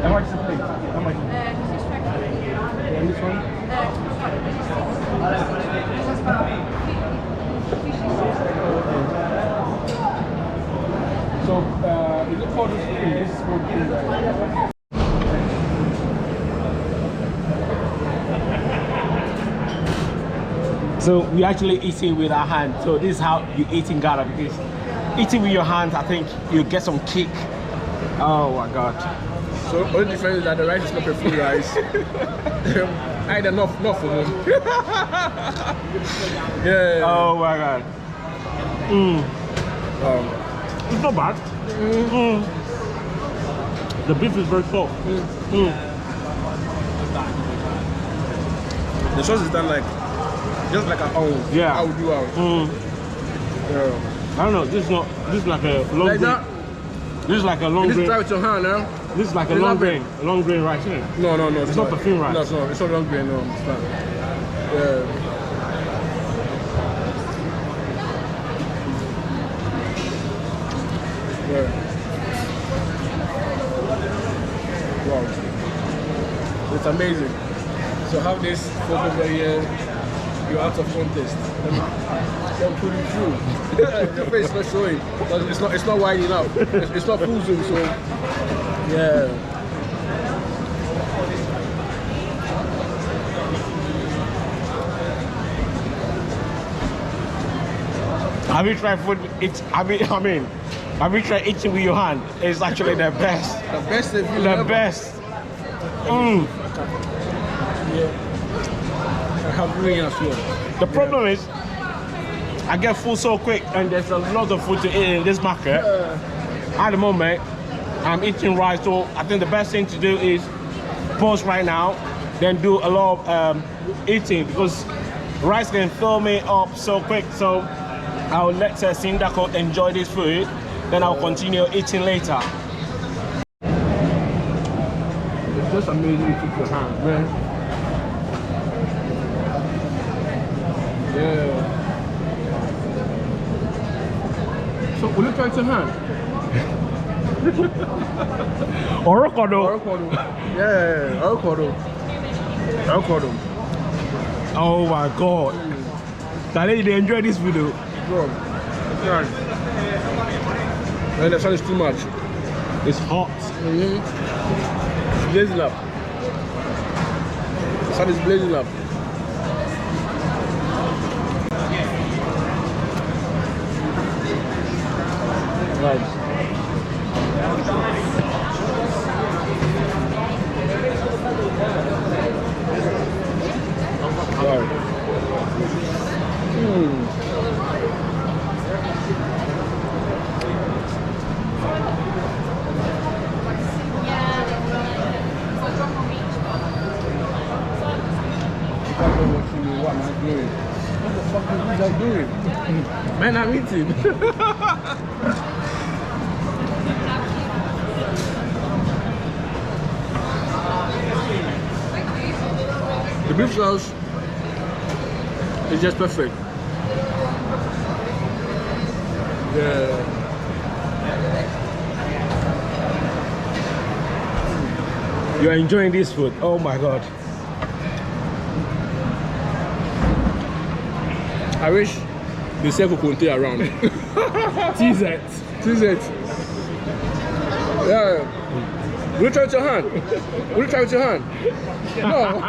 How much is the plate? How much? And this one? So, is it called this thing? This is called right? So we actually eating with our hands. So this is how you eat in Ghana, because eating with your hands, I think you get some kick. Oh my God. So only difference is that the rice is not perfumed rice. Either not for him. Yeah. Oh my God. It's not bad. The beef is very soft. The sauce is done like just like an own. Yeah. How would you out? Yeah. I don't know. This is not. This is like a long Like grain. that? This is like a long This grain. try with your hand now. This is like a It's long not grain. A long grain rice, isn't it? No. It's not perfume rice. No, it's not. It's not long grain. No, it's not. Yeah. Yeah. Wow. It's amazing. So have this photo over here. You're out of contest. Don't put it through. Your face is not showing. It's not wide enough. It's not full zoom, so yeah. Have you tried food? Have you tried eating with your hand? It's actually the best. The best of you. The ever. best. Yeah. I have really as well. The problem is, I get full so quick, and there's a lot of food to eat in this market. At the moment, I'm eating rice, so I think the best thing to do is pause right now, then do a lot of eating, because rice can fill me up so quick. So I'll let Sindaco enjoy this food, then I'll continue eating later. It's just amazing to keep your hand, man. Yeah. So will you try to hand? Orokodo. Yeah, avocado. Oh my God. Dale, they enjoy this video. Bro, yeah. And the sun is too much. It's hot. It's blazing up. The sun is blazing up. Right. What am I doing? What the fuck is I doing? Man, I'm eating. The beef sauce is just perfect. Yeah. You're enjoying this food. Oh my God. I wish the circle could stay around. TZ. Yeah. Will you try with your hand? Will you try with your hand? No.